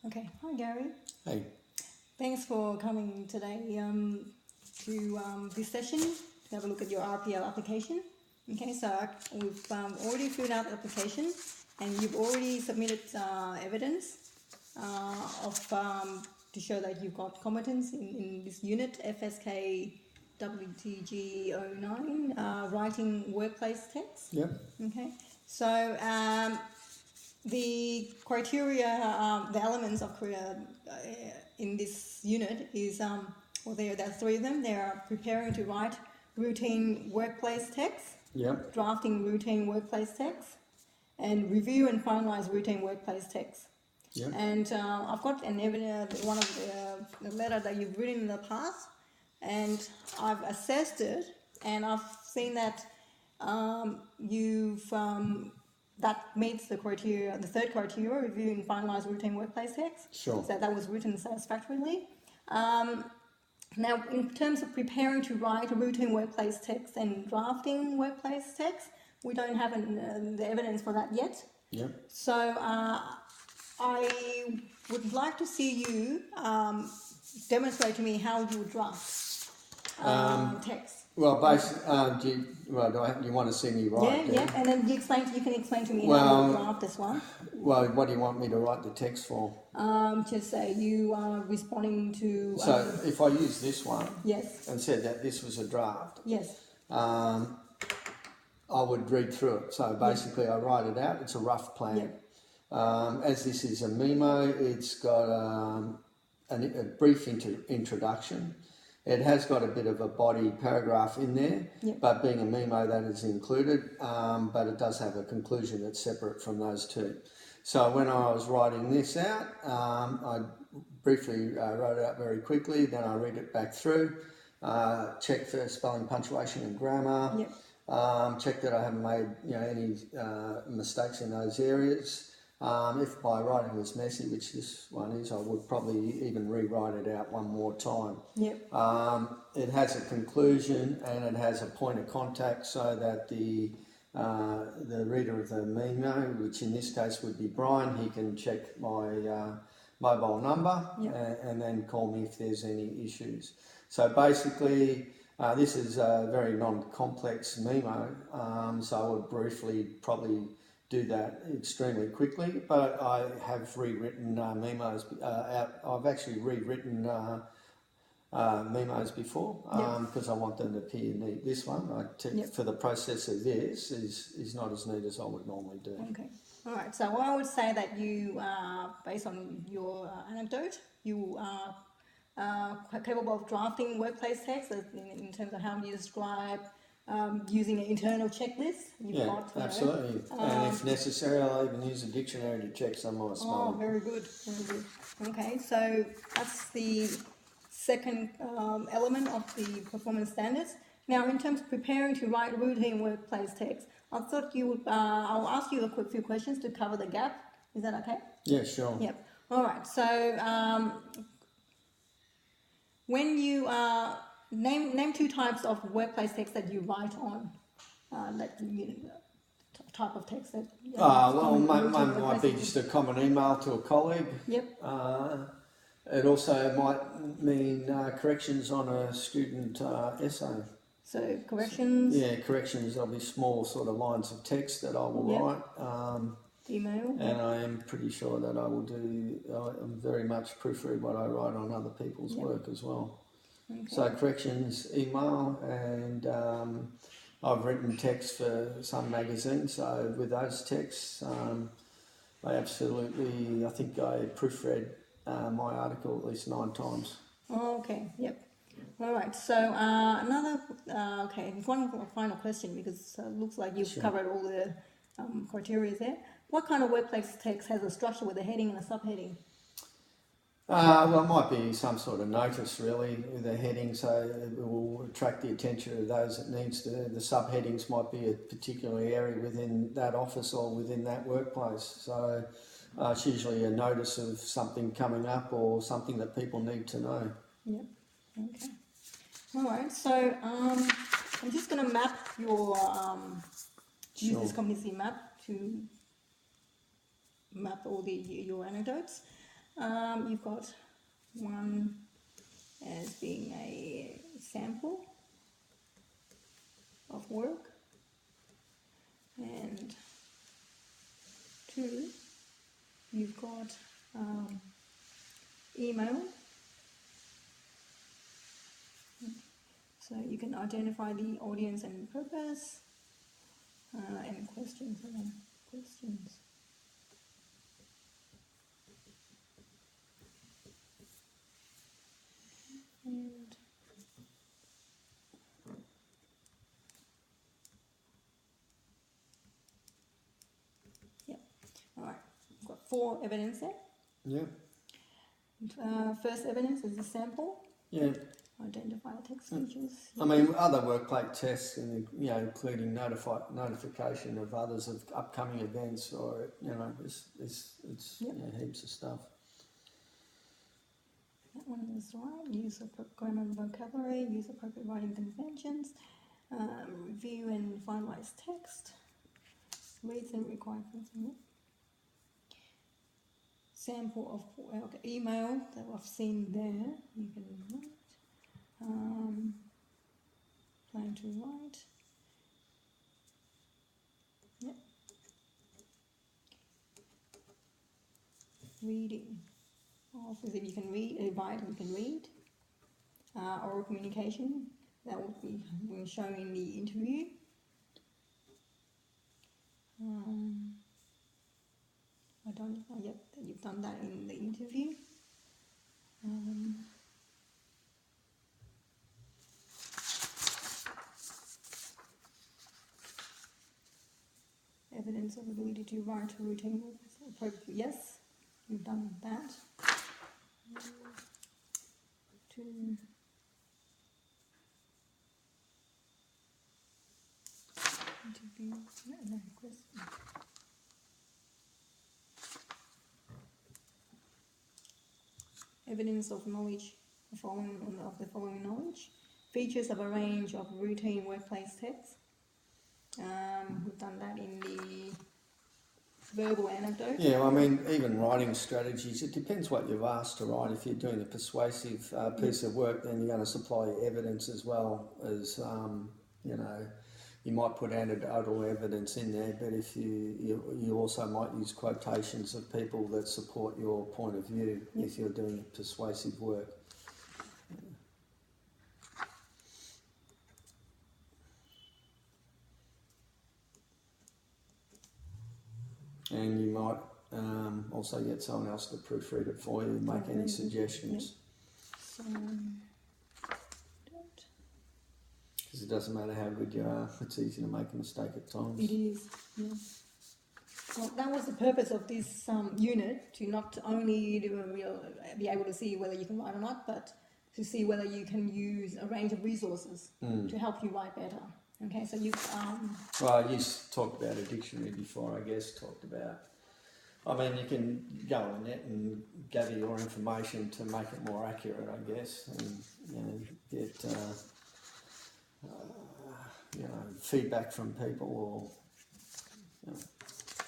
Okay, hi Gary. Hey. Thanks for coming today to this session to have a look at your RPL application. Okay, so we've already filled out the application and you've already submitted evidence to show that you've got competence in this unit, fskwtg09, writing workplace text. Yep. Okay, so the criteria, the elements of in this unit is, there are three of them. They are preparing to write routine workplace text, Yep. drafting routine workplace text, and review and finalize routine workplace text. Yep. And I've got an evidence, one of the letter that you've written in the past, and I've assessed it, and I've seen that that meets the criteria, the third criteria, review and finalize routine workplace text. Sure. So that was written satisfactorily. Now, in terms of preparing to write a routine workplace text and drafting workplace text, we don't have the evidence for that yet. Yep. So I would like to see you demonstrate to me how you would draft text. Well, basically, you want to see me write? Yeah, and then you can explain to me how you draft this one. Well, what do you want me to write the text for? Just say you are responding to. So if I use this one, yes, and said that this was a draft, yes, I would read through it. So basically, I write it out. It's a rough plan. Yeah. As this is a memo, it's got a brief introduction. It has got a bit of a body paragraph in there, but being a memo, that is included, but it does have a conclusion that's separate from those two. So when I was writing this out, I briefly wrote it out very quickly, then I read it back through, check for spelling, punctuation and grammar, check that I haven't made any mistakes in those areas. If my writing was messy, which this one is, I would probably even rewrite it out one more time. Yep. It has a conclusion and it has a point of contact so that the reader of the memo, which in this case would be Brian, he can check my mobile number and then call me if there's any issues. So basically, this is a very non-complex memo, so I would briefly probably do that extremely quickly, but I have rewritten memos out. I've actually rewritten memos before because I want them to appear neat. This one, for the process of this, is not as neat as I would normally do. Okay. All right. So I would say that you, based on your anecdote, you are capable of drafting workplace text in terms of how you describe using an internal checklist. Absolutely. And if necessary, I'll even use a dictionary to check some of my spelling. Oh, very good, very good. Okay, so that's the second element of the performance standards. Now, in terms of preparing to write routine workplace text, I thought you would. I'll ask you a few questions to cover the gap. Is that okay? Yeah, sure. Yep. All right. So, when you name two types of workplace text that you write on, type of text that. One might be just a common email to a colleague. Yep. It also might mean corrections on a student essay. So corrections. Yeah, corrections. There'll be small sort of lines of text that I will write. Email. And I am pretty sure that I will do. I'm very much proofread what I write on other people's work as well. Okay. So corrections, email, and I've written text for some magazines. So with those texts, I think I proofread my article at least 9 times. Oh, okay. Yep. All right. So one final question, because it looks like you've covered all the criteria there. What kind of workplace text has a structure with a heading and a subheading? Well, it might be some sort of notice, really, with a heading, so it will attract the attention of those it needs to. The subheadings might be a particular area within that office or within that workplace. So it's usually a notice of something coming up or something that people need to know. Yep. Okay. All right. So I'm just going to map your use this competency map to map all your anecdotes. You've got one as being a sample of work, and two, you've got email, so you can identify the audience and purpose, and questions. And yeah, all right. We've got 4 evidence there. Yeah. First evidence is a sample. Yeah. Identify text features. I mean, other workplace tests, and including notification of others of upcoming events, or it's heaps of stuff. That one is right. Use of grammar and vocabulary. Use appropriate writing conventions. Review and finalize text. Reads and require consent. Sample of email that I've seen there. You can write. Plan to write. Yep. Reading. Obviously, you can write, you can read. Oral communication, that would be when shown in the interview. I don't know yet that you've done that in the interview. Evidence of ability to write a routine work. Yes, you've done that. Interview. No question. Evidence of knowledge, the following knowledge. Features of a range of routine workplace texts. We've done that in the verbal anecdote. Yeah, I mean, even writing strategies, it depends what you've asked to write. If you're doing a persuasive piece of work, then you're going to supply evidence as well as, you might put anecdotal evidence in there, but if you also might use quotations of people that support your point of view if you're doing persuasive work. And you might also get someone else to proofread it for you and make any suggestions. Because it doesn't matter how good you are, it's easy to make a mistake at times. It is, yeah. Well, that was the purpose of this unit, to not only be able to see whether you can write or not, but to see whether you can use a range of resources to help you write better. Okay, so you. Well, you talked about a dictionary before, I guess. Talked about. I mean, you can go on the net and gather your information to make it more accurate, I guess, and get feedback from people, or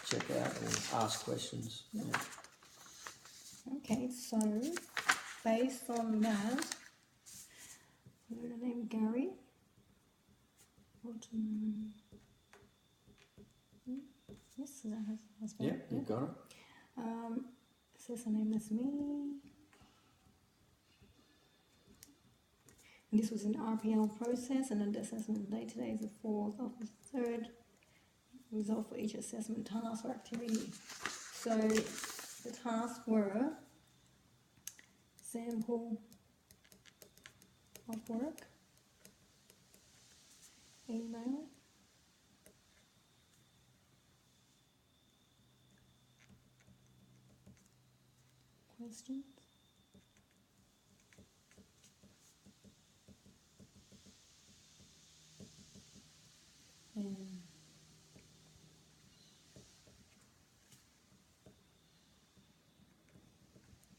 check out or ask questions. Yeah. Okay, so based on that, what the name Gary? Yes, that has been. Yeah, you got it. Says the name is me. And this was an RPL process, and the assessment date today is the 4th of the 3rd. Result for each assessment task or activity. So the tasks were sample of work, email, questions, and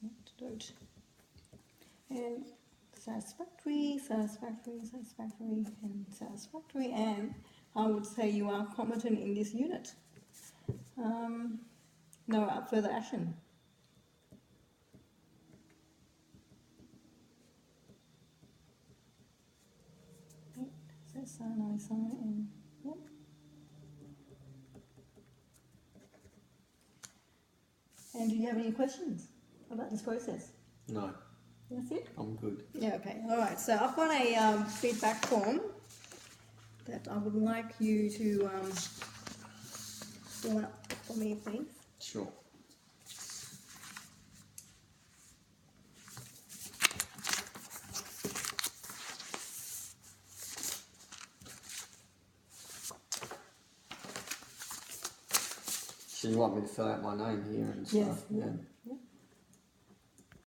anecdote. And satisfactory, and I would say you are competent in this unit. No further action. sign, I sign, and yep. And do you have any questions about this process? No, That's it? I'm good. Yeah, okay. All right. So I've got a feedback form that I would like you to fill out for me, please. Sure. So you want me to fill out my name here and stuff? Yes. Yeah.